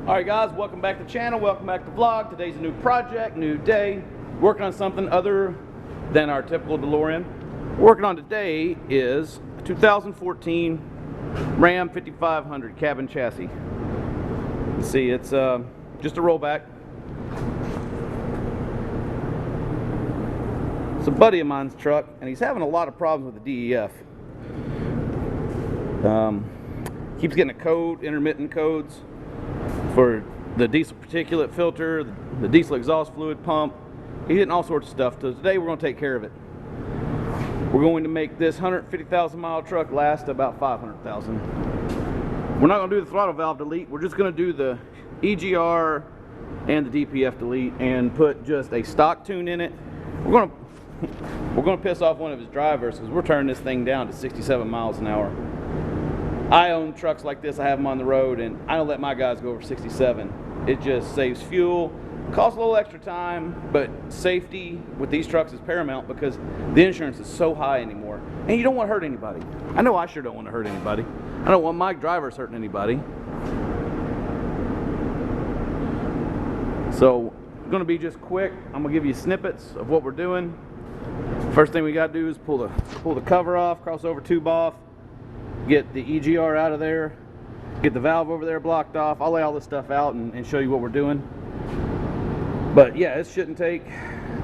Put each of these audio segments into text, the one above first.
Alright guys, welcome back to the channel, welcome back to the vlog. Today's a new project, new day. Working on something other than our typical DeLorean. What we're working on today is a 2014 Ram 5500 cabin chassis. Let's see, it's just a rollback. It's a buddy of mine's truck, and he's having a lot of problems with the DEF. Keeps getting a code, intermittent codes for the diesel particulate filter, the diesel exhaust fluid pump. He's getting all sorts of stuff. So today we're going to take care of it. We're going to make this 150,000 mile truck last about 500,000. We're not going to do the throttle valve delete. We're just going to do the EGR and the DPF delete and put just a stock tune in it. We're going to piss off one of his drivers because we're turning this thing down to 67 miles an hour. I own trucks like this, I have them on the road, and I don't let my guys go over 67. It just saves fuel, costs a little extra time, but safety with these trucks is paramount because the insurance is so high anymore. And you don't want to hurt anybody. I know I sure don't want to hurt anybody. I don't want my drivers hurting anybody. So, it's going to be just quick. I'm going to give you snippets of what we're doing. First thing we got to do is pull the cover off, crossover tube off, get the EGR out of there, get the valve over there blocked off. I'll lay all this stuff out and show you what we're doing. But yeah, it shouldn't take.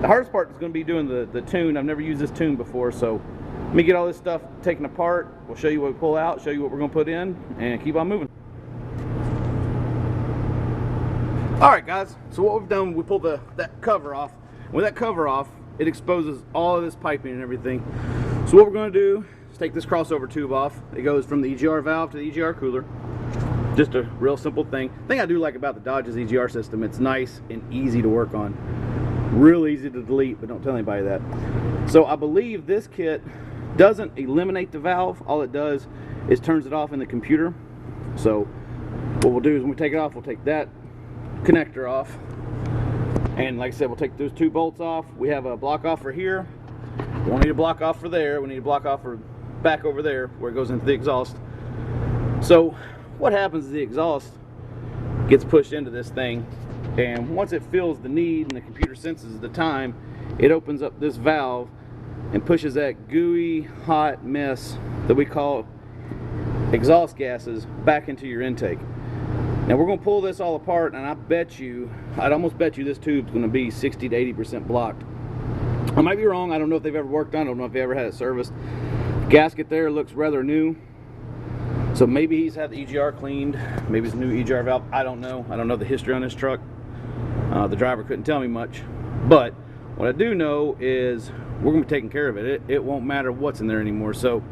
The hardest part is going to be doing the tune. I've never used this tune before, so let me get all this stuff taken apart. We'll show you what we pull out, show you what we're going to put in, and keep on moving. Alright guys, so what we've done, we pulled that cover off. With that cover off, it exposes all of this piping and everything. So what we're going to do is take this crossover tube off. It goes from the EGR valve to the EGR cooler. Just a real simple thing. The thing I do like about the Dodge's EGR system, it's nice and easy to work on. Real easy to delete, but don't tell anybody that. So I believe this kit doesn't eliminate the valve. All it does is turns it off in the computer. So what we'll do is when we take it off, we'll take that connector off. And like I said, we'll take those two bolts off. We have a block off for here. We don't need a block off for there. We need a block off for back over there where it goes into the exhaust. So what happens is the exhaust gets pushed into this thing, and once it feels the need and the computer senses the time, it opens up this valve and pushes that gooey hot mess that we call exhaust gases back into your intake. Now we're going to pull this all apart, and I'd almost bet you this tube's going to be 60 to 80% blocked. I might be wrong. I don't know if they've ever worked on it. I don't know if they ever had it serviced. The gasket there looks rather new, so maybe he's had the EGR cleaned. Maybe it's a new EGR valve. I don't know. I don't know the history on this truck. The driver couldn't tell me much, but what I do know is we're going to be taking care of it. It won't matter what's in there anymore. So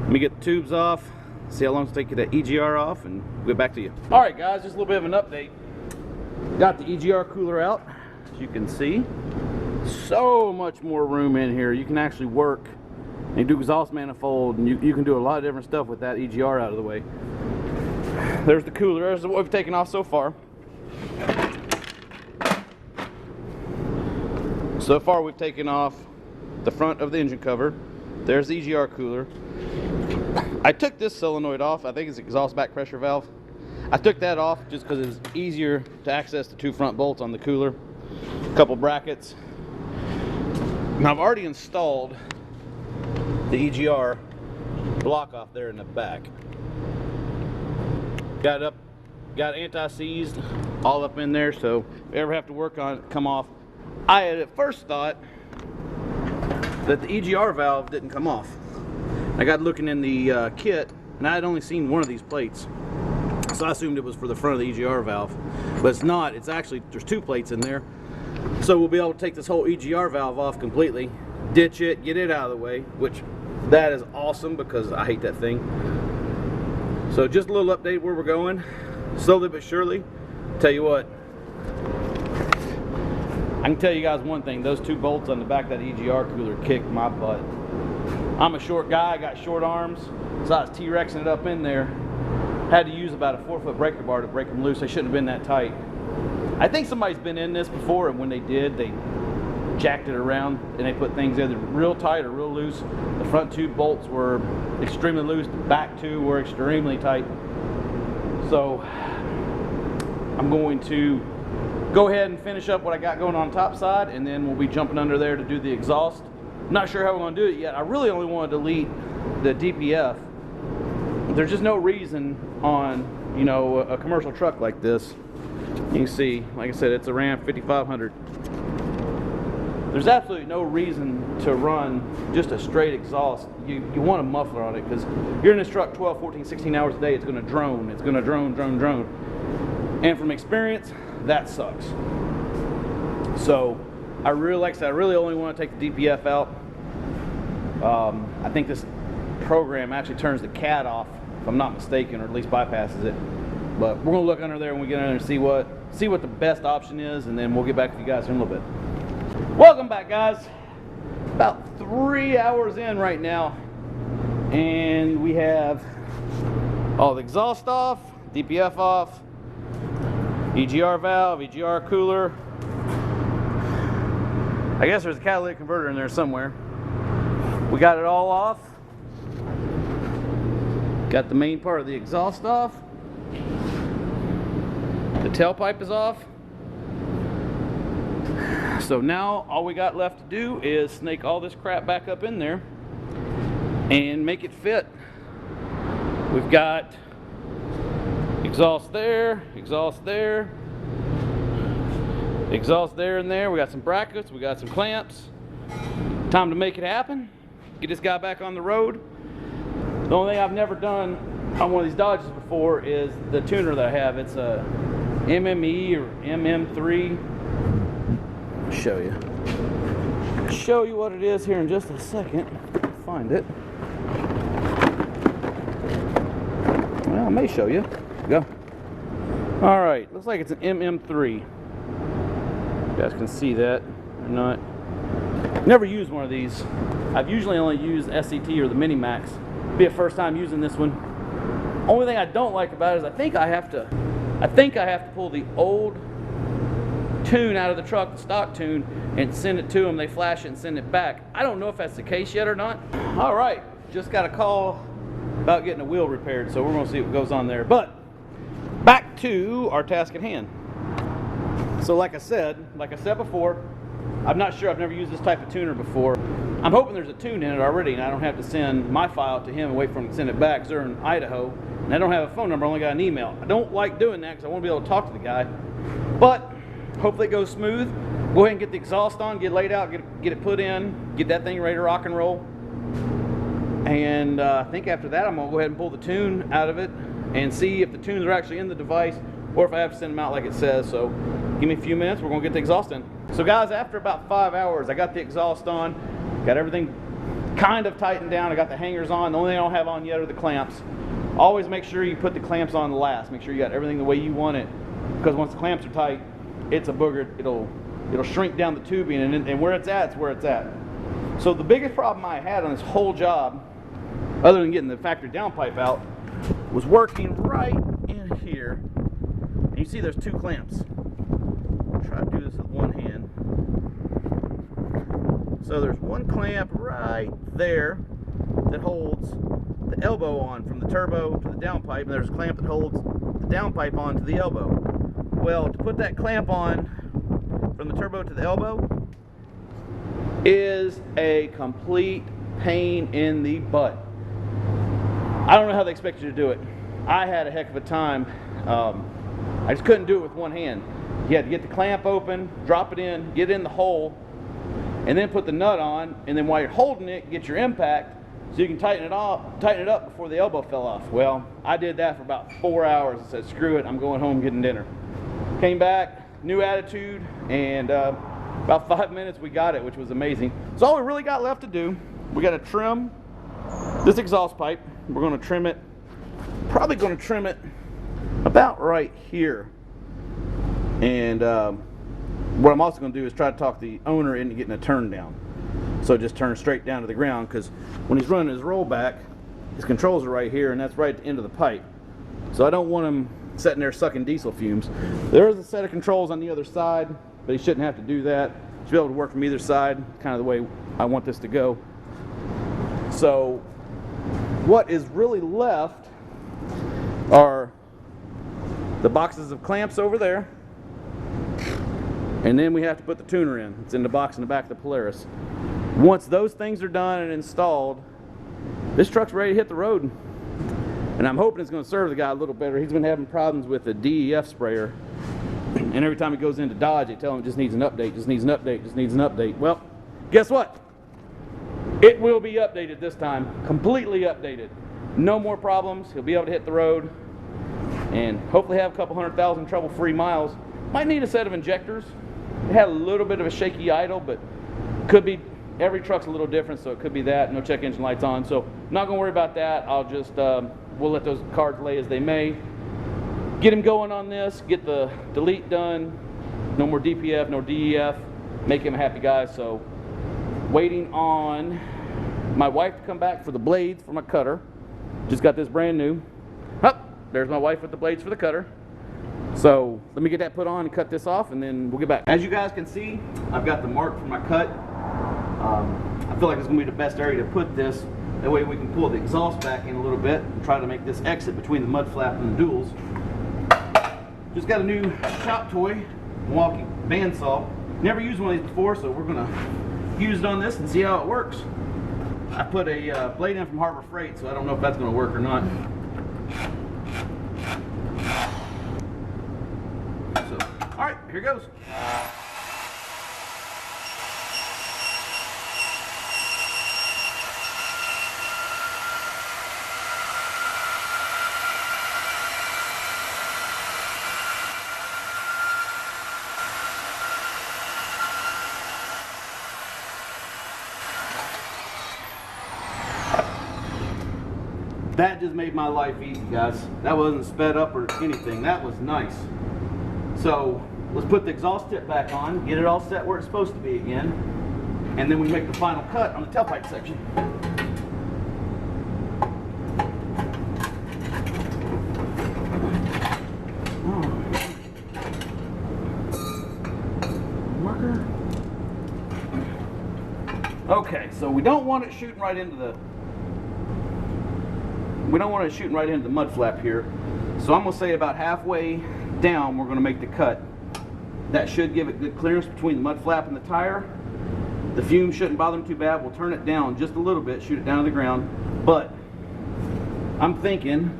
let me get the tubes off, see how long it's taking to get that EGR off, and we'll get back to you. All right guys, just a little bit of an update. Got the EGR cooler out, as you can see. So much more room in here. You can actually work and you do exhaust manifold, and you can do a lot of different stuff with that EGR out of the way. There's the cooler. There's what we've taken off so far. So far we've taken off the front of the engine cover. There's the EGR cooler. I took this solenoid off. I think it's exhaust back pressure valve. I took that off just because it was easier to access the two front bolts on the cooler. A couple brackets. Now I've already installed the EGR block off there in the back. Got anti-seized all up in there, so if you ever have to work on it, come off. I had at first thought that the EGR valve didn't come off. I got looking in the kit, and I had only seen one of these plates, so I assumed it was for the front of the EGR valve, but it's not. It's actually, there's two plates in there. So we'll be able to take this whole EGR valve off completely, ditch it, get it out of the way, which that is awesome because I hate that thing. So just a little update where we're going, slowly but surely. Tell you what, I can tell you guys one thing, those two bolts on the back of that EGR cooler kicked my butt. I'm a short guy, I got short arms, so I was T-Rexing it up in there. Had to use about a 4-foot breaker bar to break them loose. They shouldn't have been that tight. I think somebody's been in this before, and when they did, they jacked it around and they put things either real tight or real loose. The front two bolts were extremely loose, the back two were extremely tight. So I'm going to go ahead and finish up what I got going on top side, and then we'll be jumping under there to do the exhaust. I'm not sure how we're going to do it yet. I really only want to delete the DPF. There's just no reason on, you know, a commercial truck like this. You can see, like I said, it's a Ram 5500. There's absolutely no reason to run just a straight exhaust. You want a muffler on it, because you're in this truck 12, 14, 16 hours a day. It's going to drone. It's going to drone. And from experience, that sucks. So I really, like I said, I really only want to take the DPF out. I think this program actually turns the CAD off, if I'm not mistaken, or at least bypasses it. But we're going to look under there when we get in there and see what the best option is, and then we'll get back to you guys in a little bit. Welcome back, guys. About 3 hours in right now, and we have all the exhaust off, DPF off, EGR valve, EGR cooler. I guess there's a catalytic converter in there somewhere. We got it all off. Got the main part of the exhaust off. The tailpipe is off. So now all we got left to do is snake all this crap back up in there and make it fit. We've got exhaust there, exhaust there, exhaust there and there. We got some brackets, we got some clamps. Time to make it happen. Get this guy back on the road. The only thing I've never done on one of these Dodges before is the tuner that I have. It's a MME or MM3. Show you what it is here in just a second. Find it. Well, I may show you. Go. All right, looks like it's an MM3. You guys can see that or not. Never used one of these. I've usually only used SCT or the Mini Max. It'll be a first time using this one. Only thing I don't like about it is I think I have to pull the old tune out of the truck, the stock tune, and send it to them. They flash it and send it back. I don't know if that's the case yet or not. All right, just got a call about getting a wheel repaired, so we're gonna see what goes on there. But back to our task at hand. So like I said before, I'm not sure, I've never used this type of tuner before. I'm hoping there's a tune in it already and I don't have to send my file to him and wait for him to send it back, because they're in Idaho and I don't have a phone number, I only got an email. I don't like doing that because I want to be able to talk to the guy. But hopefully it goes smooth. Go ahead and get the exhaust on, get it laid out, get it put in, get that thing ready to rock and roll. And I think after that I'm going to go ahead and pull the tune out of it and see if the tunes are actually in the device or if I have to send them out like it says. So give me a few minutes, we're going to get the exhaust in. So guys, after about 5 hours, I got the exhaust on, got everything kind of tightened down. I got the hangers on. The only thing I don't have on yet are the clamps. Always make sure you put the clamps on last. Make sure you got everything the way you want it, because once the clamps are tight, it's a booger. It'll shrink down the tubing, and where it's at, it's where it's at. So the biggest problem I had on this whole job, other than getting the factory downpipe out, was working right in here. And you see there's two clamps. I'll try to do this with one hand. So there's one clamp right there that holds the elbow on from the turbo to the downpipe, and there's a clamp that holds the downpipe on to the elbow. Well, to put that clamp on from the turbo to the elbow is a complete pain in the butt. I don't know how they expect you to do it. I had a heck of a time. I just couldn't do it with one hand. You had to get the clamp open, drop it in, get it in the hole, and then put the nut on, and then while you're holding it, get your impact so you can tighten it up before the elbow fell off. Well, I did that for about 4 hours. I said, screw it, I'm going home getting dinner. Came back, new attitude, and about 5 minutes we got it, which was amazing. So all we really got left to do, we got to trim this exhaust pipe. We're going to trim it, probably going to trim it about right here. And what I'm also going to do is try to talk the owner into getting a turn down. So just turn straight down to the ground, because when he's running his rollback, his controls are right here, and that's right at the end of the pipe. So I don't want him sitting there sucking diesel fumes. There is a set of controls on the other side, but he shouldn't have to do that. He should be able to work from either side, kind of the way I want this to go. So what is really left are the boxes of clamps over there, and then we have to put the tuner in. It's in the box in the back of the Polaris. Once those things are done and installed, this truck's ready to hit the road. And I'm hoping it's going to serve the guy a little better. He's been having problems with the DEF sprayer. And every time he goes into Dodge, they tell him it just needs an update, just needs an update, just needs an update. Well, guess what? It will be updated this time. Completely updated. No more problems. He'll be able to hit the road and hopefully have a couple 100,000 trouble-free miles. Might need a set of injectors. It had a little bit of a shaky idle, but could be, every truck's a little different, so it could be that. No check engine lights on, so not gonna worry about that. I'll just, we'll let those cards lay as they may. Get him going on this, get the delete done. No more DPF, no DEF. Make him a happy guy, so waiting on my wife to come back for the blades for my cutter. Just got this brand new. Oh, there's my wife with the blades for the cutter. So let me get that put on and cut this off, and then we'll get back. As you guys can see, I've got the mark for my cut. I feel like it's going to be the best area to put this. That way we can pull the exhaust back in a little bit and try to make this exit between the mud flap and the duals. Just got a new shop toy, Milwaukee bandsaw. Never used one of these before, so we're going to use it on this and see how it works. I put a blade in from Harbor Freight, so I don't know if that's going to work or not. So, all right, here goes. That just made my life easy, guys. That wasn't sped up or anything. That was nice. So let's put the exhaust tip back on, get it all set where it's supposed to be again, and then we make the final cut on the tailpipe section. Marker. Okay, so we don't want it shooting right into the mud flap here. So I'm going to say about halfway down we're going to make the cut. That should give it good clearance between the mud flap and the tire. The fumes shouldn't bother them too bad. We'll turn it down just a little bit, shoot it down to the ground. But I'm thinking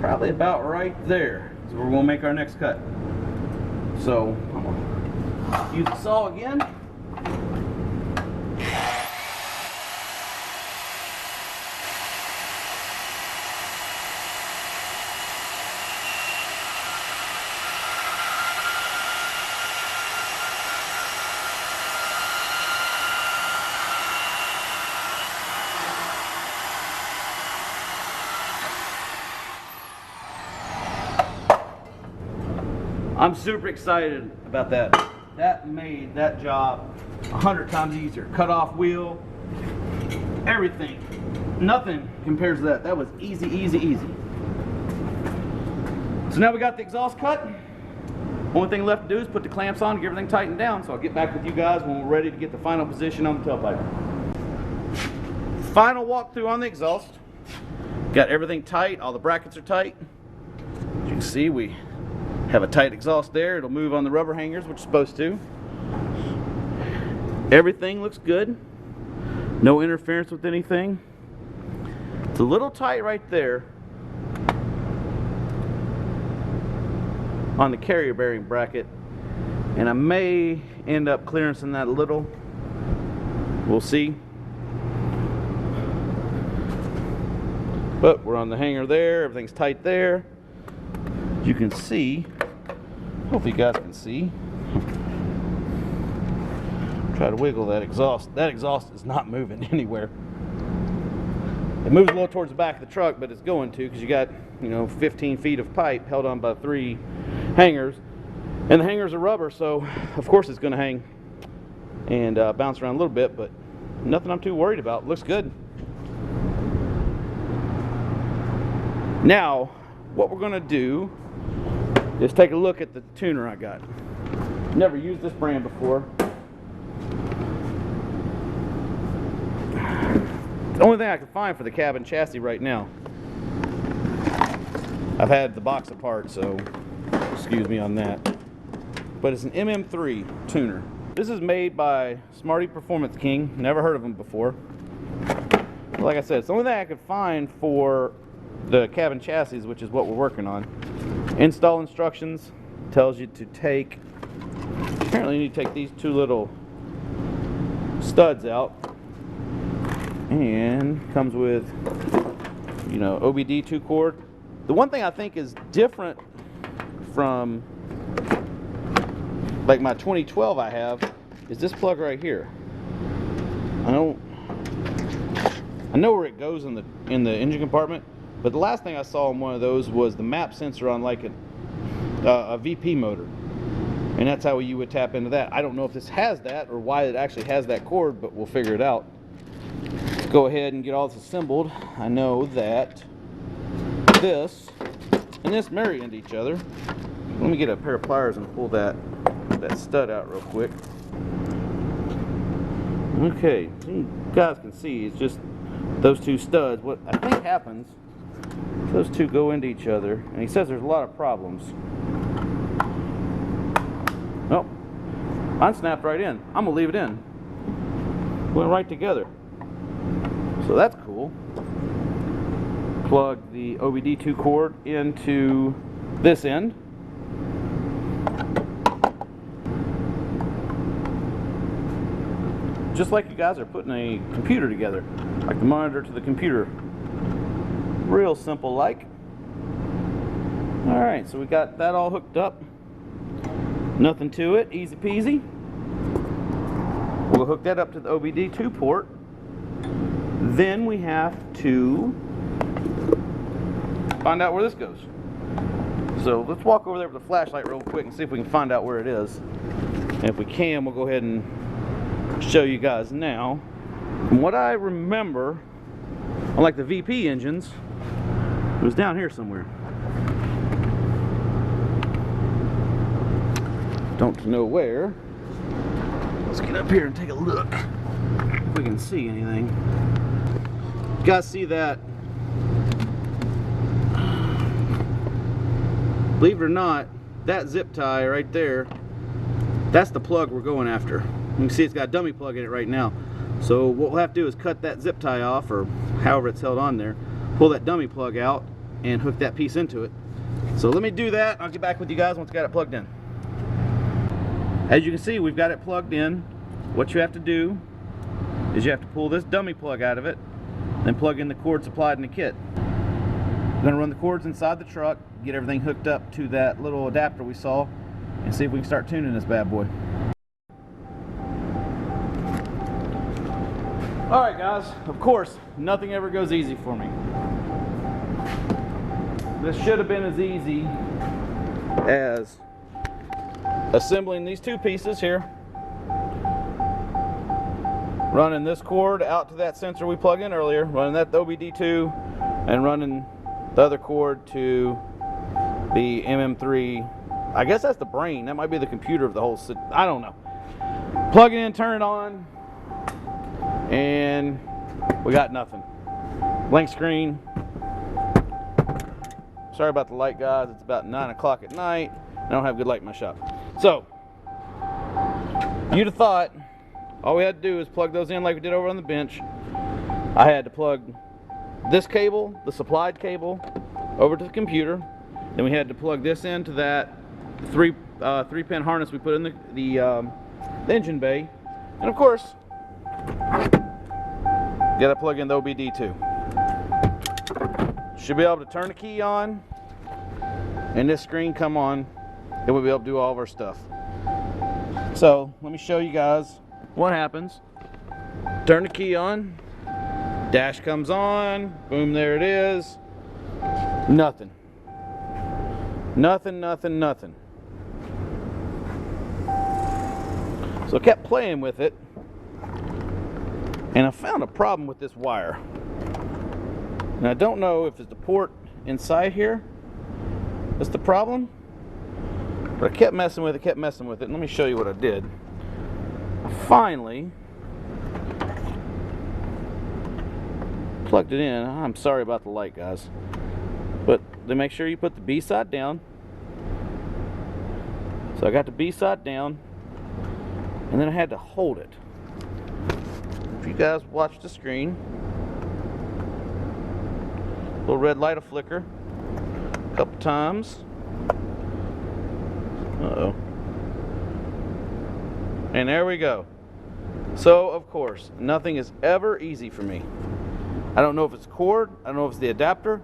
probably about right there is where we'll make our next cut. So I'm going to use the saw again. I'm super excited about that. That made that job 100 times easier. Cut off wheel, everything. Nothing compares to that. That was easy, easy, easy. So now we got the exhaust cut. Only thing left to do is put the clamps on and get everything tightened down. So I'll get back with you guys when we're ready to get the final position on the tailpipe. Final walkthrough on the exhaust. Got everything tight. All the brackets are tight. As you can see, we have a tight exhaust there. It'll move on the rubber hangers, which is supposed to. Everything looks good. No interference with anything. It's a little tight right there on the carrier bearing bracket, and I may end up clearancing that a little. We'll see. But we're on the hanger there. Everything's tight there. You can see, hopefully you guys can see. Try to wiggle that exhaust. That exhaust is not moving anywhere. It moves a little towards the back of the truck, but it's going to, because you got, 15 feet of pipe held on by 3 hangers, and the hangers are rubber, so of course it's going to hang and bounce around a little bit, but nothing I'm too worried about. Looks good. Now, what we're going to do is take a look at the tuner I got. Never used this brand before. It's the only thing I can find for the cabin chassis right now. I've had the box apart, so excuse me on that. But it's an MM3 tuner. This is made by Smarty Performance King. Never heard of them before. Like I said, it's the only thing I could find for the cabin chassis, which is what we're working on. Install instructions tells you to take, apparently you need to take these two little studs out, and comes with, you know, OBD2 cord. The one thing I think is different from like my 2012 I have is this plug right here. I know where it goes in the engine compartment, but the last thing I saw on one of those was the map sensor on like a VP motor, and that's how you would tap into that. I don't know if this has that or why it actually has that cord, but we'll figure it out. Let's go ahead and get all this assembled. I know that this and this marry into each other. Let me get a pair of pliers and pull that stud out real quick. Okay, so you guys can see it's just those two studs. What I think happens, those two go into each other, and he says there's a lot of problems. Oh, mine snapped right in. I'm gonna leave it in. Went right together. So that's cool. Plug the OBD2 cord into this end. Just like you guys are putting a computer together, like the monitor to the computer. Real simple like. Alright, so we got that all hooked up. Nothing to it, easy peasy. We'll hook that up to the OBD2 port. Then we have to find out where this goes. So let's walk over there with a flashlight real quick and see if we can find out where it is. And if we can, we'll go ahead and show you guys now. From what I remember, unlike the VP engines, it was down here somewhere. Don't know where. Let's get up here and take a look if we can see anything. You guys see that? Believe it or not, that zip tie right there, that's the plug we're going after. You can see it's got a dummy plug in it right now. So what we'll have to do is cut that zip tie off, or however it's held on there, pull that dummy plug out and hook that piece into it. So let me do that. I'll get back with you guys once I got it plugged in. As you can see, we've got it plugged in. What you have to do is you have to pull this dummy plug out of it, then plug in the cord supplied in the kit. We're going to run the cords inside the truck, get everything hooked up to that little adapter we saw, and see if we can start tuning this bad boy. Alright guys, of course, nothing ever goes easy for me. This should have been as easy as assembling these two pieces here, running this cord out to that sensor we plugged in earlier, running that OBD2, and running the other cord to the MM3. I guess that's the brain. That might be the computer of the whole system. I don't know. Plug it in, turn it on, and we got nothing. Blank screen. Sorry about the light, guys. It's about 9 o'clock at night. I don't have good light in my shop. So, you'd have thought all we had to do is plug those in like we did over on the bench. I had to plug this cable, the supplied cable, over to the computer. Then we had to plug this into that three-pin harness we put in the engine bay. And of course, got to plug in the OBD2. Should be able to turn the key on and this screen come on, and we'll be able to do all of our stuff. So let me show you guys what happens. Turn the key on, dash comes on, boom, there it is. Nothing. Nothing, nothing, nothing. So I kept playing with it, and I found a problem with this wire. And I don't know if it's the port inside here that's the problem, but I kept messing with it, and let me show you what I did. I finally plugged it in. I'm sorry about the light, guys. But they make sure you put the B side down. So I got the B side down, and then I had to hold it. If you guys watch the screen, little red light will flicker a couple times. Uh-oh. And there we go. So, of course, nothing is ever easy for me. I don't know if it's cord, I don't know if it's the adapter.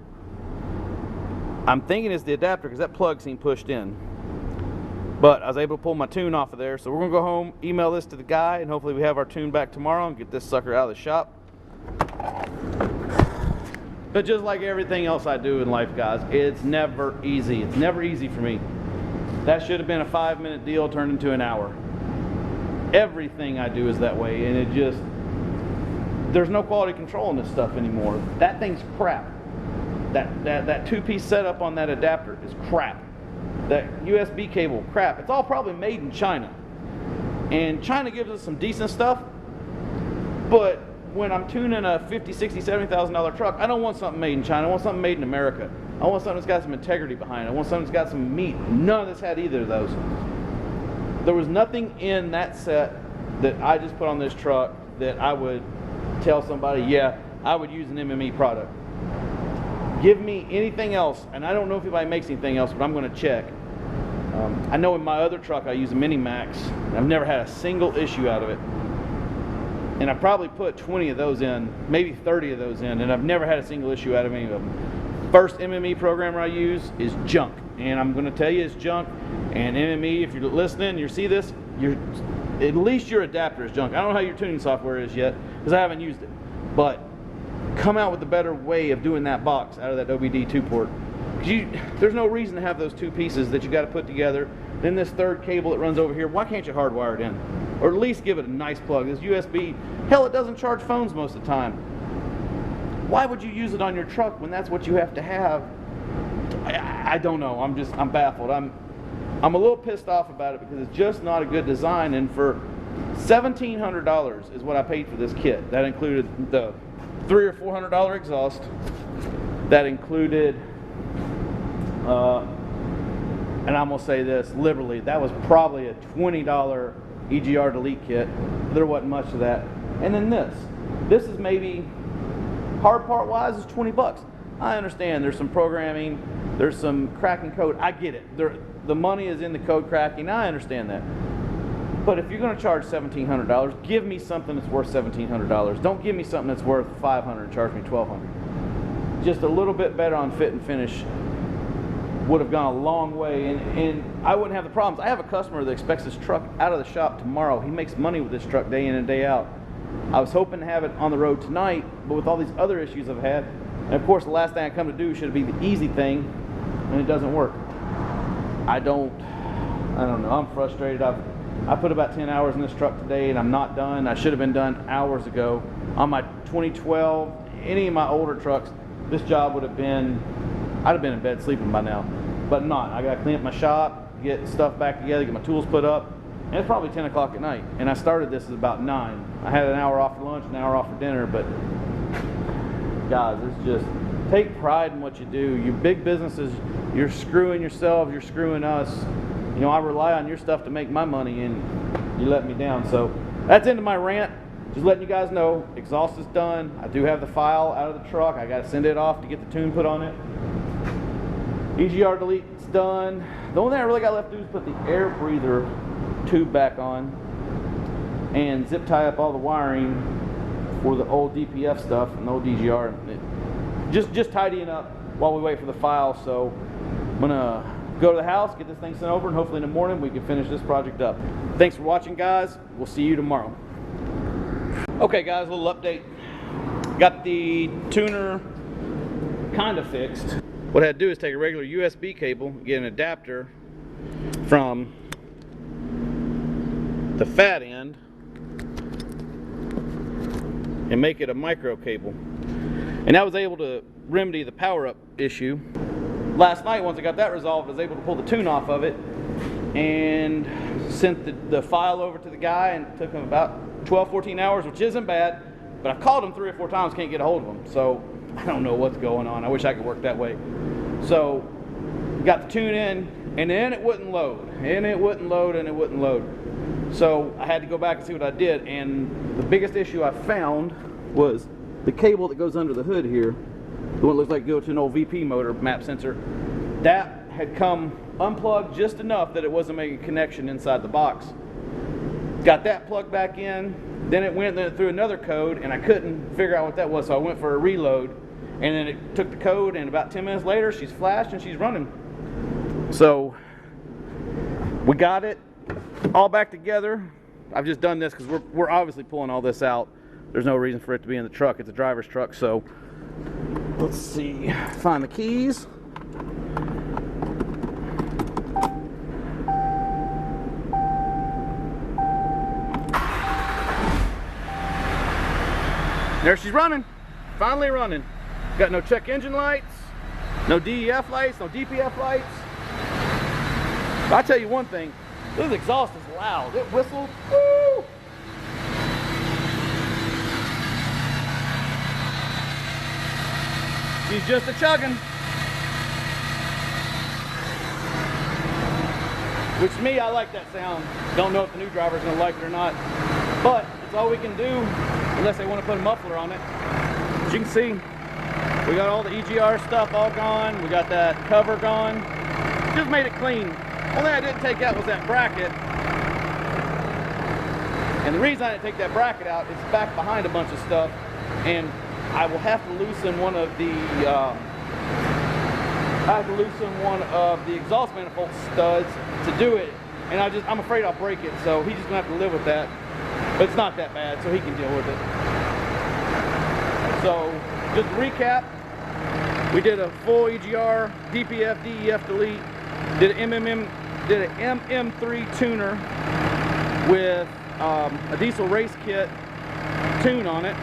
I'm thinking it's the adapter because that plug seemed pushed in. But I was able to pull my tune off of there, so we're going to go home, email this to the guy, and hopefully we have our tune back tomorrow and get this sucker out of the shop. But just like everything else I do in life, guys, it's never easy. It's never easy for me. That should have been a 5-minute deal turned into an hour. Everything I do is that way, and it just, there's no quality control in this stuff anymore. That thing's crap. That two-piece setup on that adapter is crap. That USB cable, crap. It's all probably made in China. And China gives us some decent stuff, but when I'm tuning a $50,000, $60,000, $70,000 truck, I don't want something made in China. I want something made in America. I want something that's got some integrity behind it. I want something that's got some meat. None of this had either of those. There was nothing in that set that I just put on this truck that I would tell somebody, yeah, I would use an MME product. Give me anything else, and I don't know if anybody makes anything else, but I'm going to check. I know in my other truck I use a Mini Max. I've never had a single issue out of it. And I probably put 20 of those in, maybe 30 of those in, and I've never had a single issue out of any of them. First MME programmer I use is junk, and I'm going to tell you it's junk. And MME, if you're listening, you see this, at least your adapter is junk. I don't know how your tuning software is yet, because I haven't used it. But come out with a better way of doing that box out of that OBD 2-port. There's no reason to have those two pieces that you got to put together. Then this third cable that runs over here, why can't you hardwire it in? Or at least give it a nice plug. This USB, hell, it doesn't charge phones most of the time. Why would you use it on your truck when that's what you have to have? I don't know. I'm baffled. I'm a little pissed off about it because it's just not a good design. And for $1,700 is what I paid for this kit. That included the $300 or $400 exhaust. That included, and I'm gonna say this liberally, that was probably a $20 EGR Delete kit. There wasn't much of that. And then this is maybe, hard part wise, is 20 bucks. I understand there's some programming, there's some cracking code. I get it. The money is in the code cracking. I understand that. But if you're going to charge $1,700, give me something that's worth $1,700. Don't give me something that's worth $500 and charge me $1,200. Just a little bit better on fit and finish would have gone a long way, and I wouldn't have the problems. I have a customer that expects this truck out of the shop tomorrow. He makes money with this truck day in and day out. I was hoping to have it on the road tonight, but with all these other issues I've had, and of course the last thing I come to do should be the easy thing, and it doesn't work. I don't know. I'm frustrated. I put about 10 hours in this truck today, and I'm not done. I should have been done hours ago. On my 2012, any of my older trucks, this job would have been, I'd have been in bed sleeping by now, but not. I got to clean up my shop, get stuff back together, get my tools put up, and it's probably 10 o'clock at night. And I started this at about 9. I had an hour off for lunch, an hour off for dinner, but guys, it's just, take pride in what you do. Your big businesses, you're screwing yourself, you're screwing us. You know, I rely on your stuff to make my money, and you let me down. So that's into my rant. Just letting you guys know, exhaust is done. I do have the file out of the truck. I got to send it off to get the tune put on it. EGR Delete is done. The only thing I really got left to do is put the air breather tube back on and zip tie up all the wiring for the old DPF stuff and the old EGR. Just tidying up while we wait for the file. So I'm gonna go to the house, get this thing sent over, and hopefully in the morning we can finish this project up. Thanks for watching, guys. We'll see you tomorrow. Okay, guys, a little update. Got the tuner kind of fixed. What I had to do is take a regular USB cable, get an adapter from the fat end, and make it a micro cable. And I was able to remedy the power up issue. Last night, once I got that resolved, I was able to pull the tune off of it and sent the file over to the guy, and it took him about 12-14 hours, which isn't bad, but I've called him 3 or 4 times, can't get a hold of him. So I don't know what's going on. I wish I could work that way. So got the tune in, and then it wouldn't load, and it wouldn't load, and it wouldn't load. So I had to go back and see what I did, and the biggest issue I found was the cable that goes under the hood here, the one that looks like it goes to an old VP motor map sensor, that had come unplugged just enough that it wasn't making a connection inside the box. Got that plugged back in, then it went through another code, and I couldn't figure out what that was, so I went for a reload, and then it took the code, and about 10 minutes later she's flashed and she's running. So we got it all back together. I've just done this because we're obviously pulling all this out. There's no reason for it to be in the truck. It's a driver's truck. So let's see, find the keys. There she's running, finally running. Got no check engine lights, no DEF lights, no DPF lights. But I'll tell you one thing, this exhaust is loud. It whistles, woo! She's just a chugging. Which to me, I like that sound. Don't know if the new driver's gonna like it or not, but it's all we can do unless they want to put a muffler on it. As you can see, we got all the EGR stuff all gone. We got that cover gone. Just made it clean. Only thing I didn't take out was that bracket. And the reason I didn't take that bracket out is back behind a bunch of stuff, and I will have to loosen one of the exhaust manifold studs to do it, and I'm afraid I'll break it, so he's just gonna have to live with that. But it's not that bad, so he can deal with it. So just to recap, we did a full EGR, DPF, DEF delete, did an MM3 tuner with a diesel race kit tune on it.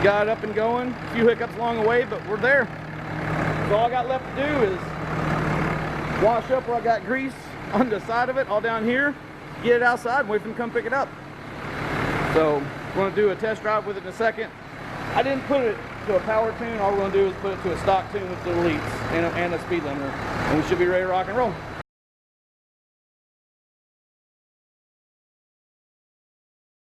Got it up and going. A few hiccups along the way, but we're there. So all I got left to do is wash up where I got grease on the side of it, all down here, get it outside and wait for them to come pick it up. So we're going to do a test drive with it in a second. I didn't put it to a power tune. All we're going to do is put it to a stock tune with the deletes and a speed limiter, and we should be ready to rock and roll.